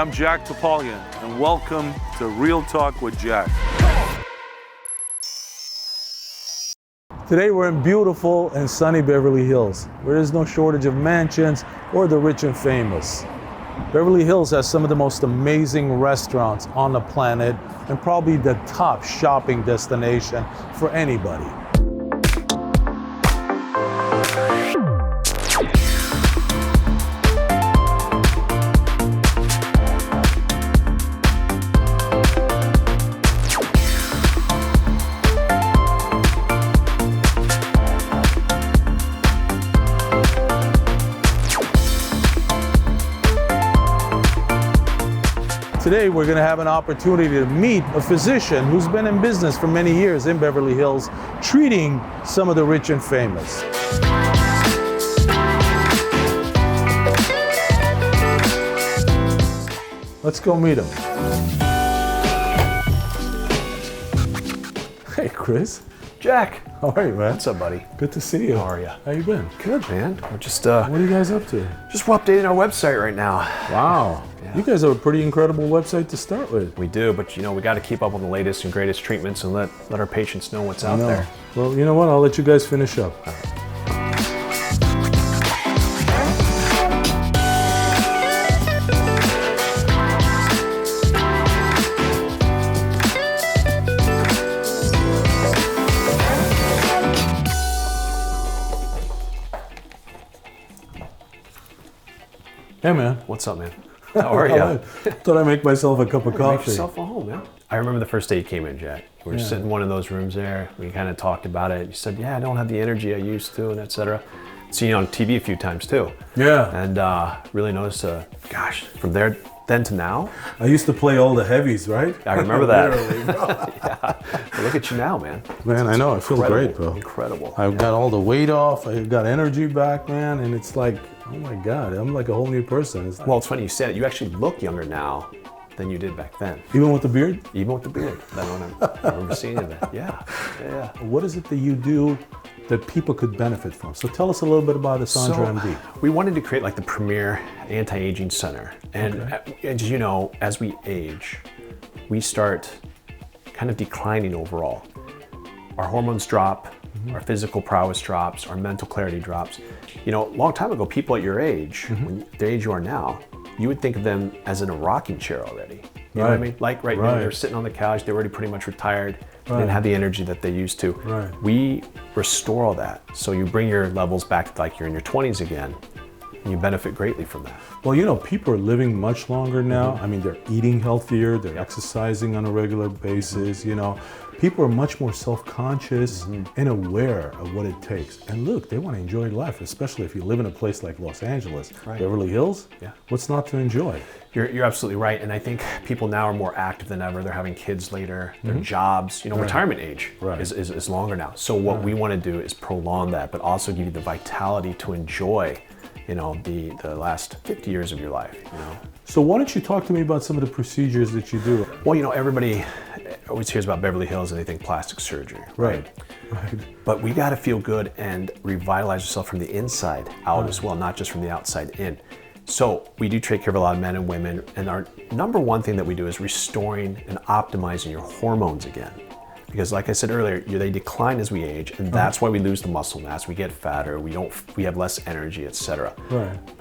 I'm Jack Topalian, and welcome to Real Talk with Jack. Today we're in beautiful and sunny Beverly Hills, where there's no shortage of mansions or the rich and famous. Beverly Hills has some of the most amazing restaurants on the planet and probably the top shopping destination for anybody. Today, we're going to have an opportunity to meet a physician who's been in business for many years in Beverly Hills, treating some of the rich and famous. Let's go meet him. Hey, Chris. Jack. How are you, man? What's up, buddy? Good to see you. How are you? How you been? Good, man. We're just What are you guys up to? we're updating our website right now. Wow. Yeah. You guys have a pretty incredible website to start with. We do, but you know, we got to keep up on the latest and greatest treatments and let our patients know what's out there. Well, you know what? I'll let you guys finish up. All right. Hey, man. What's up, man? How are you? Thought I'd make myself a cup of coffee. Make yourself a home, man. I remember the first day you came in, Jack. We were sitting in one of those rooms there. We kind of talked about it. You said, yeah, I don't have the energy I used to, and et cetera. Seen you on TV a few times, too. Yeah. And really noticed, gosh, from then to now. I used to play all the heavies, right? I remember that. Yeah. But look at you now, man. Man, I know. I feel great, bro. Incredible. I've got all the weight off. I've got energy back, man. And it's like, oh my God, I'm like a whole new person. It's like, well, it's funny you said it. You actually look younger now than you did back then. even with the beard? Even with the beard. I remember seeing you then. Yeah. What is it that you do that people could benefit from? So tell us a little bit about ASANDRA MD. We wanted to create like the premier anti-aging center. And as you know, as we age, we start kind of declining overall. Our hormones drop, our physical prowess drops, our mental clarity drops. You know, a long time ago, people at your age, when the age you are now, you would think of them as in a rocking chair already. You know what I mean? Like now, they're sitting on the couch, they're already pretty much retired, they didn't have the energy that they used to. We restore all that. So you bring your levels back to like you're in your 20s again, and you benefit greatly from that. Well, you know, people are living much longer now. I mean, they're eating healthier, they're exercising on a regular basis, you know. People are much more self-conscious and aware of what it takes. And look, they want to enjoy life, especially if you live in a place like Los Angeles, Beverly Hills. Yeah. What's not to enjoy? You're absolutely right. And I think people now are more active than ever. They're having kids later, their jobs, you know, retirement age is longer now. So what we want to do is prolong that, but also give you the vitality to enjoy, you know, the last 50 years of your life, you know. So why don't you talk to me about some of the procedures that you do? Well, you know, everybody always hears about Beverly Hills and they think plastic surgery, right? But we got to feel good and revitalize yourself from the inside out as well, not just from the outside in. So we do take care of a lot of men and women, and our number one thing that we do is restoring and optimizing your hormones again. Because like I said earlier, they decline as we age, and that's why we lose the muscle mass. We get fatter, we have less energy, etc.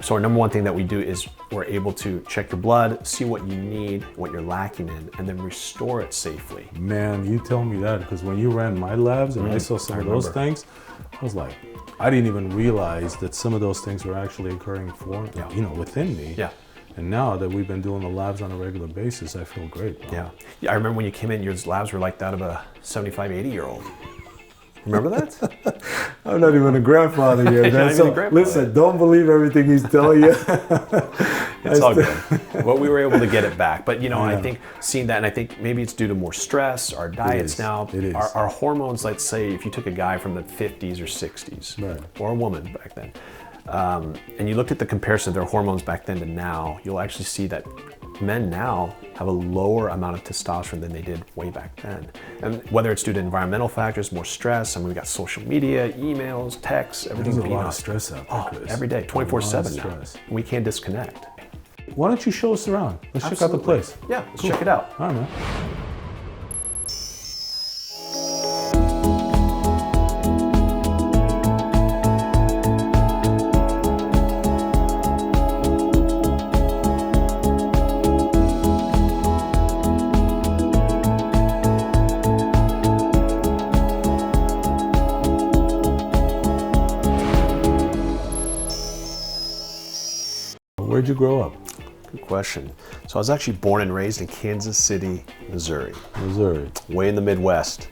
So our number one thing that we do is we're able to check your blood, see what you need, what you're lacking in, and then restore it safely. Man, you tell me that, because when you ran my labs and I saw some of those things, I was like, I didn't even realize that some of those things were actually occurring you know, within me. And now that we've been doing the labs on a regular basis, I feel great, bro. Yeah, I remember when you came in, your labs were like that of a 75, 80-year-old. Remember that? I'm not even a grandfather yet, man. So listen, don't believe everything he's telling you. It's all good. Well, we were able to get it back. But, you know, I think seeing that, and I think maybe it's due to more stress, our diets now. Our hormones, let's say, if you took a guy from the 50s or 60s, or a woman back then, and you looked at the comparison of their hormones back then to now, you'll actually see that men now have a lower amount of testosterone than they did way back then. And whether it's due to environmental factors, more stress, I mean, we got social media, emails, texts, everything. There's a lot of stress out there, Chris. Every day, 24/7 now. And we can't disconnect. why don't you show us around? Let's check out the place. Yeah, let's check it out. All right, man. Where'd you grow up? Good question. So I was actually born and raised in Kansas City, Missouri. Missouri. Way in the Midwest.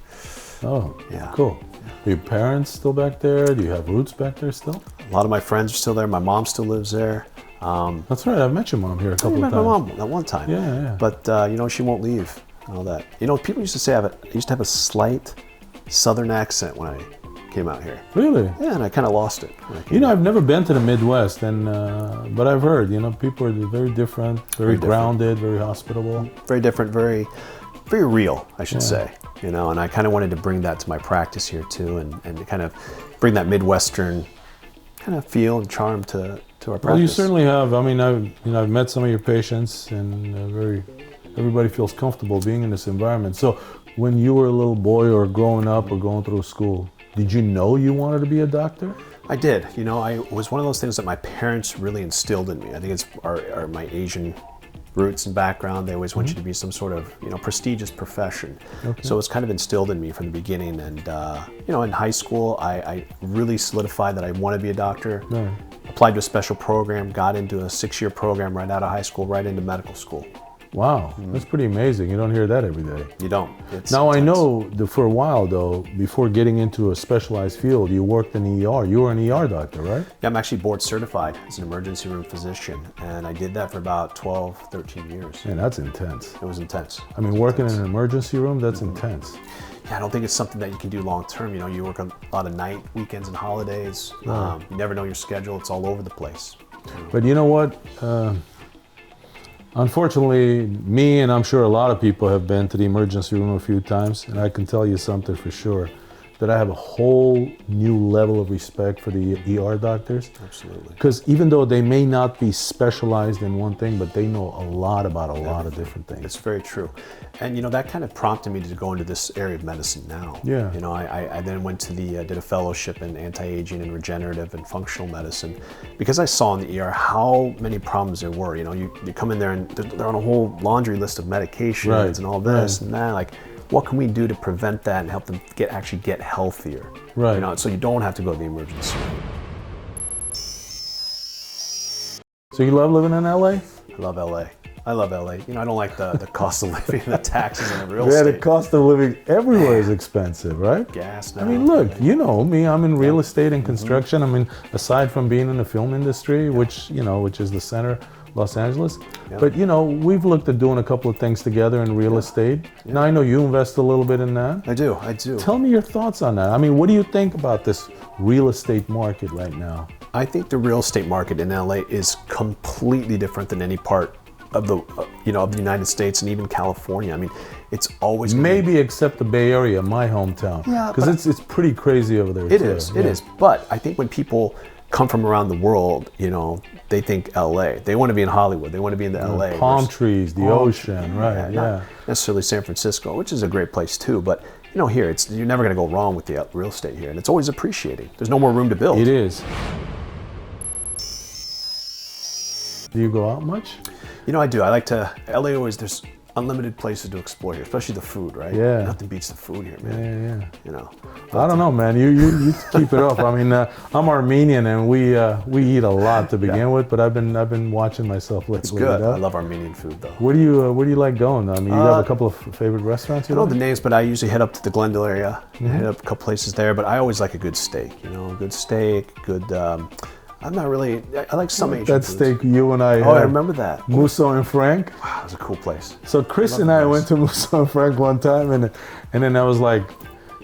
Oh, Yeah. Cool. Are your parents still back there? Do you have roots back there still? A lot of my friends are still there. My mom still lives there. That's right. I've met your mom here a couple I of met my times. mom that one time. Yeah. But you know, she won't leave and all that. You know, people used to say I used to have a slight Southern accent when I came out here. Really? Yeah, and I kind of lost it. when I came You know, out. I've never been to the Midwest, and but I've heard, you know, people are very different, very different. grounded, very hospitable. Very different, very real, I should Yeah. say. You know, and I kind of wanted to bring that to my practice here too, and kind of bring that Midwestern kind of feel and charm to our practice. Well, you certainly have. I mean, I've met some of your patients, and everybody feels comfortable being in this environment. So, when you were a little boy or growing up or going through school, did you know you wanted to be a doctor? I did. You know, it was one of those things that my parents really instilled in me. I think it's my Asian roots and background. They always want you to be some sort of, you know, prestigious profession. Okay. So it's kind of instilled in me from the beginning. And, you know, in high school, I really solidified that I want to be a doctor. Right. Applied to a special program, got into a 6-year program right out of high school, right into medical school. Wow, that's pretty amazing. You don't hear that every day. You don't. It's Now, I intense. know that for a while, though, before getting into a specialized field, you worked in ER. You were an ER doctor, right? Yeah, I'm actually board certified as an emergency room physician. And I did that for about 12, 13 years. Man, that's intense. It was intense. I mean, working in an emergency room, that's intense. Yeah, I don't think it's something that you can do long term. You know, you work a lot of night, weekends, and holidays. You never know your schedule. It's all over the place. But you know what? Unfortunately, me and I'm sure a lot of people have been to the emergency room a few times, and I can tell you something for sure, that I have a whole new level of respect for the ER doctors. Absolutely. Because even though they may not be specialized in one thing, but they know a lot about a lot of different things. It's very true. And, you know, that kind of prompted me to go into this area of medicine now. Yeah. You know, I then went to did a fellowship in anti-aging and regenerative and functional medicine because I saw in the ER how many problems there were. You know, you come in there and they're on a whole laundry list of medications Right. and all this Right. and that. Like, what can we do to prevent that and help them actually get healthier? Right. You know, so you don't have to go to the emergency room. So you love living in LA? I love LA. I love LA. You know, I don't like the cost of living, the taxes, and the real Yeah, estate. the cost of living everywhere is expensive, right? Gas now. I mean, look, you know me, I'm in real estate and construction. I mean, aside from being in the film industry, which is the center, Los Angeles. Yeah. But, you know, we've looked at doing a couple of things together in real estate. Now, I know you invest a little bit in that. I do. Tell me your thoughts on that. I mean, what do you think about this real estate market right now? I think the real estate market in LA is completely different than any part of the of the United States and even California. I mean, it's always gonna be- Maybe except the Bay Area, my hometown. Yeah, because but it's pretty crazy over there. It too. is. Yeah. It is. But I think when people come from around the world, you know, they think LA. They want to be in Hollywood. They want to be in the LA. Palm versus- trees, the ocean, right? Yeah. Not necessarily San Francisco, which is a great place too, but you know, here you're never going to go wrong with the real estate here, and it's always appreciating. There's no more room to build. It is. Do you go out much? You know, I do. I like to. LA there's unlimited places to explore here, especially the food, right? Yeah. Nothing beats the food here, man. Yeah. You know. I don't know, man. You keep it up. I mean, I'm Armenian, and we eat a lot to begin with. But I've been watching myself lately. It's good. You know? I love Armenian food, though. Where do you like going? I mean, you have a couple of favorite restaurants. I don't know the names, but I usually head up to the Glendale area. Head up a couple places there, but I always like a good steak. You know, a good steak, good. I'm not really. I like some Asian That foods. steak you and I. Oh, I had. remember that. Musso and Frank. Wow, it was a cool place. So Chris Love and the I place. went to Musso and Frank one time, and then I was like,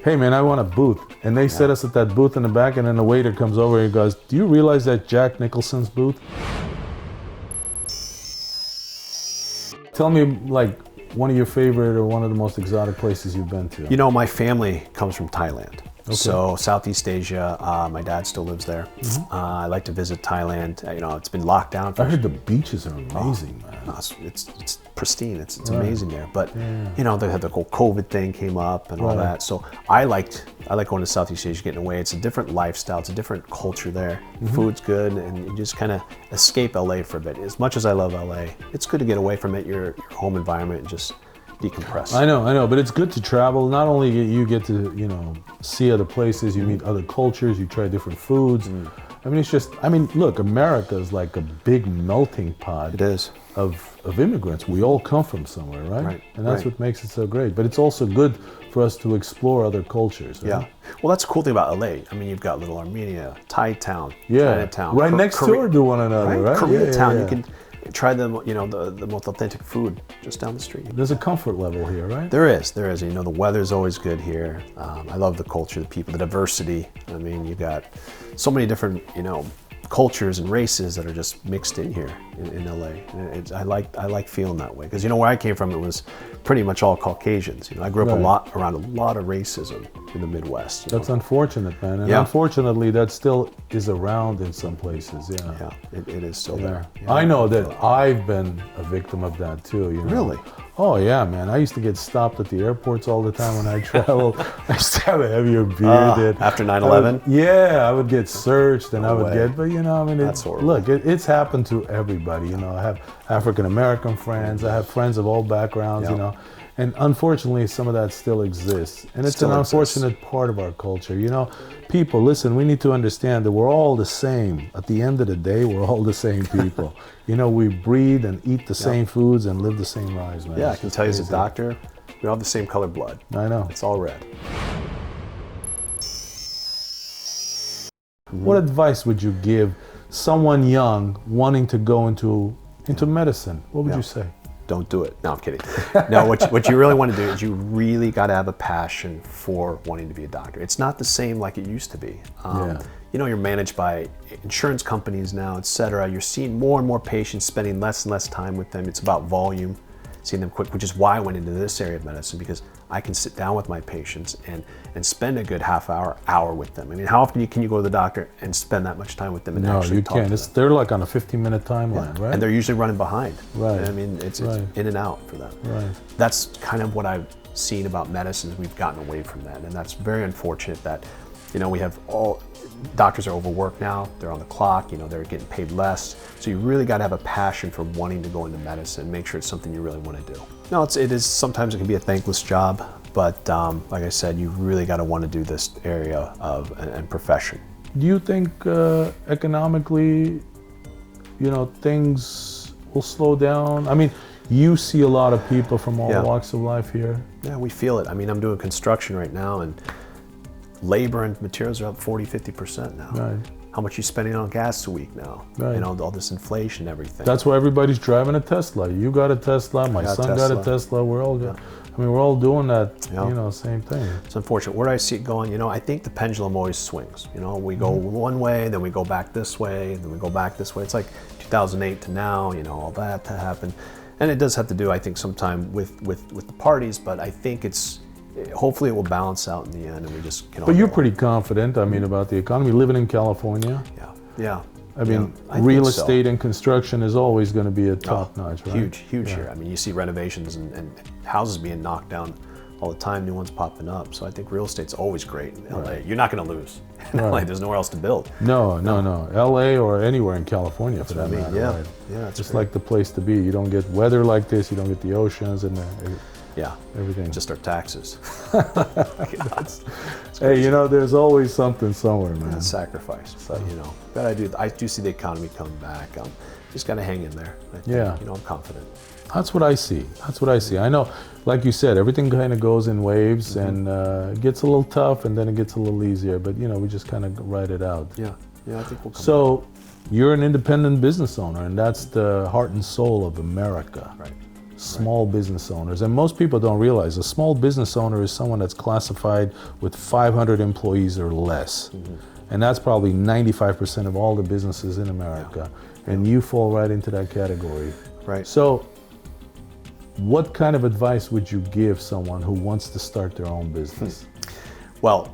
"Hey man, I want a booth." And they set us at that booth in the back, and then the waiter comes over and he goes, "Do you realize that Jack Nicholson's booth?" Tell me, like, one of your favorite or one of the most exotic places you've been to. You know, my family comes from Thailand. So Southeast Asia, my dad still lives there. I like to visit Thailand. You know, it's been locked down. I heard the beaches are amazing, man. No, it's pristine. It's amazing there. But you know, they had the whole COVID thing came up and all that. So I like going to Southeast Asia, getting away. It's a different lifestyle. It's a different culture there. Food's good, and you just kind of escape LA for a bit. As much as I love LA, it's good to get away from it, your home environment, and just decompress. I know, but it's good to travel. Not only you get to, you know, see other places, you meet other cultures, you try different foods. I mean, it's just, I mean, look, America is like a big melting pot. It is. Of immigrants. We all come from somewhere, right? And that's right. what makes it so great. But it's also good for us to explore other cultures. Right? Yeah. Well, that's the cool thing about LA. I mean, you've got Little Armenia, Thai Town, yeah, Chinatown, right next door to one another, right? Koreatown. Yeah. You can try the most authentic food just down the street. There's a comfort level here, right? There is. You know, the weather's always good here. I love the culture, the people, the diversity. I mean, you got so many different, you know, cultures and races that are just mixed in here in LA. And I like feeling that way, because you know where I came from, it was pretty much all Caucasians. You know, I grew up around a lot of racism in the Midwest. That's unfortunate, man. And unfortunately, that still is around in some places. Yeah, it is still there. Yeah. I know that I've been a victim of that too. You know? Really? Oh yeah, man. I used to get stopped at the airports all the time when I traveled. I used to have a heavier beard. After 9/11? Yeah, I would get searched, and I would way. get, but you know, I mean, That's horrible. Look, it's happened to everybody. You know, I have African American friends. I have friends of all backgrounds. You know, and unfortunately, some of that still exists, and it's an unfortunate part of our culture. You know, people, listen, we need to understand that we're all the same. At the end of the day, we're all the same people. You know, we breathe and eat the same foods and live the same lives, man. Yeah, I can tell you as a doctor, we all have the same colored blood. I know. It's all red. What advice would you give someone young wanting to go into medicine? What would you say? Don't do it. No, I'm kidding. No, what you really want to do is you really got to have a passion for wanting to be a doctor. It's not the same like it used to be. You know, you're managed by insurance companies now, et cetera. You're seeing more and more patients, spending less and less time with them. It's about volume, seeing them quick, which is why I went into this area of medicine, because I can sit down with my patients and spend a good half hour with them. I mean, how often can you go to the doctor and spend that much time with them and actually talk to them? No, you can't. They're like on a 15-minute timeline, right? And they're usually running behind. Right. I mean, it's in and out for them. Right. That's kind of what I've seen about medicine, is we've gotten away from that. And that's very unfortunate that, you know, we have doctors are overworked now. They're on the clock, you know, they're getting paid less. So you really got to have a passion for wanting to go into medicine, make sure it's something you really want to do. No, it is, sometimes it can be a thankless job, but like I said, you really got to want to do this area and profession. Do you think economically, you know, things will slow down? I mean, you see a lot of people from all walks of life here. Yeah, we feel it. I mean, I'm doing construction right now, and labor and materials are up 40-50% now. Right. How much you spending on gas a week now? Right. You know, all this inflation, everything. That's why everybody's driving a Tesla. You got a Tesla. My son got a Tesla. We're all got. I mean, we're all doing that. You know, same thing. It's unfortunate. Where do I see it going? You know, I think the pendulum always swings. You know, we go one way, then we go back this way, then we go back this way. It's like 2008 to now. You know, all that to happen, and it does have to do, I think, sometime with the parties. But I think hopefully it will balance out in the end, and we just can. But you're pretty confident, I mean, about the economy. Living in California. Yeah. I mean, real estate and construction is always going to be a top notch, right? Huge here. I mean, you see renovations and houses being knocked down all the time, new ones popping up. So I think real estate's always great in LA. You're not going to lose. In LA, there's nowhere else to build. No. LA or anywhere in California for that matter. Yeah, it's just like the place to be. You don't get weather like this. You don't get the oceans and everything. Just our taxes. Hey, you know, there's always something somewhere, man. It's sacrifice, but you know, I do see the economy coming back. Just got to hang in there. I think, you know, I'm confident. That's what I see. I know, like you said, everything kind of goes in waves, and it gets a little tough, and then it gets a little easier. But you know, we just kind of ride it out. Yeah, I think we'll come So, you're an independent business owner, and that's the heart and soul of America. Right. Small business owners, and most people don't realize a small business owner is someone that's classified with 500 employees or less, and that's probably 95% of all the businesses in America, and you fall right into that category. Right. So, what kind of advice would you give someone who wants to start their own business? Well,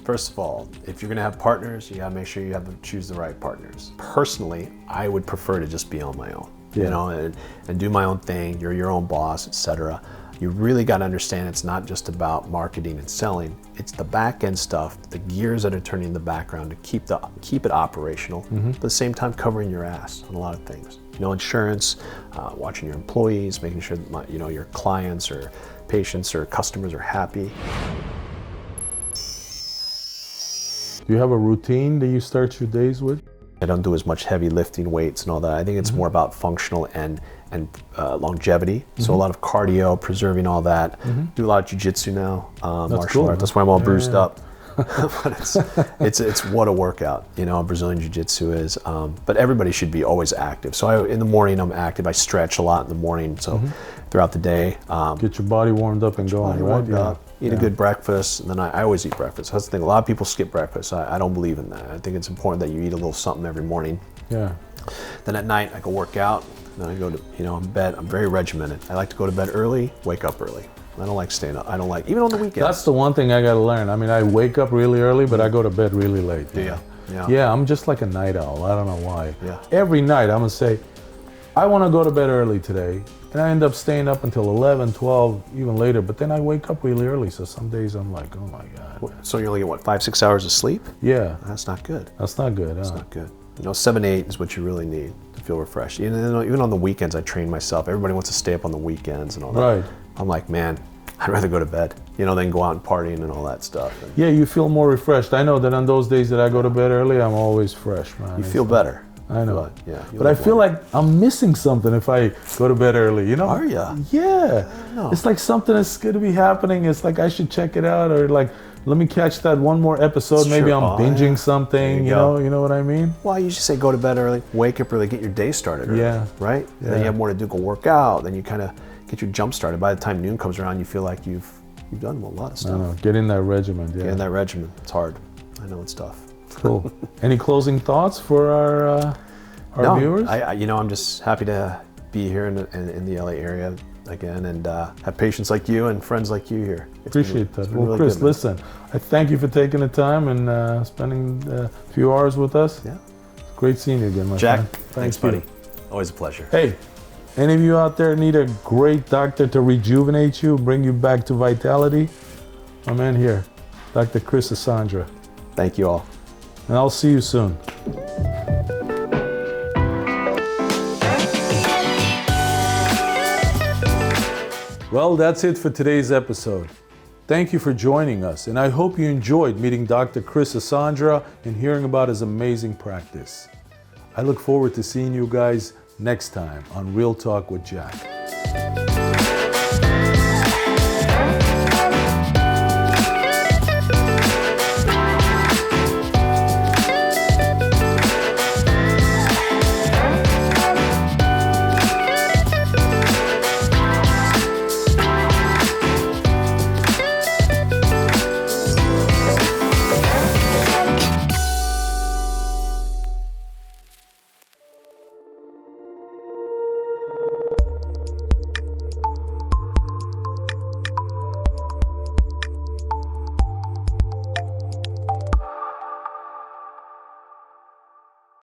first of all, if you're gonna have partners, you gotta make sure you choose the right partners. Personally, I would prefer to just be on my own, you know, and do my own thing. You're your own boss, etc. You really got to understand it's not just about marketing and selling. It's the back end stuff, the gears that are turning in the background to keep it operational, but at the same time covering your ass on a lot of things. You know, insurance, watching your employees, making sure that you know, your clients or patients or customers are happy. Do you have a routine that you start your days with? I don't do as much heavy lifting, weights and all that. I think it's more about functional and longevity. So a lot of cardio, preserving all that. Do a lot of jiu-jitsu now, martial arts. That's why I'm all bruised up. But it's what a workout, you know, Brazilian jiu-jitsu is. But everybody should be always active. So in the morning I'm active. I stretch a lot in the morning. So throughout the day. Get your body warmed up and going, right? Yeah. Eat a good breakfast, and then I always eat breakfast. That's the thing. A lot of people skip breakfast. I don't believe in that. I think it's important that you eat a little something every morning. Yeah. Then at night I go work out. Then I go to, you know, in bed. I'm very regimented. I like to go to bed early, wake up early. I don't like staying up. I don't like, even on the weekends. That's the one thing I got to learn. I mean, I wake up really early, but I go to bed really late. Do you? Yeah. Yeah, I'm just like a night owl. I don't know why. Yeah. Every night I'm going to say, I want to go to bed early today. And I end up staying up until 11, 12, even later. But then I wake up really early. So some days I'm like, oh my God. So you only get, what, 5-6 hours of sleep? Yeah. That's not good. That's not good. That's not good. You know, 7 to 8 is what you really need to feel refreshed. Even on the weekends, I train myself. Everybody wants to stay up on the weekends and all that. Right. I'm like, man, I'd rather go to bed, you know, than go out and partying and all that stuff. And yeah, you feel more refreshed. I know that on those days that I go to bed early, I'm always fresh, man. You feel better. I know. Yeah. But I feel like I'm missing something if I go to bed early, you know? Are ya? Yeah. No. It's like something that's going to be happening. It's like I should check it out, or like, let me catch that one more episode. Maybe I'm binging something, you know what I mean? Well, you should say go to bed early, wake up early, get your day started early, right? Yeah. Then you have more to do, go work out, then you kind of get your jump started. By the time noon comes around, you feel like you've done a lot of stuff. I know. Get in that regimen, Get in that regimen. It's hard. I know it's tough. Cool. Any closing thoughts for our viewers? I'm just happy to be here in the LA area again, and have patients like you and friends like you here. Appreciate that. Well, really Chris, good, listen, I thank you for taking the time and spending a few hours with us. Yeah. It's great seeing you again, my friend. Thanks, buddy. Always a pleasure. Hey, any of you out there need a great doctor to rejuvenate you, bring you back to vitality? I'm in here, Dr. Chris ASANDRA. Thank you all. And I'll see you soon. Well, that's it for today's episode. Thank you for joining us, and I hope you enjoyed meeting Dr. Chris ASANDRA and hearing about his amazing practice. I look forward to seeing you guys next time on Real Talk with Jack.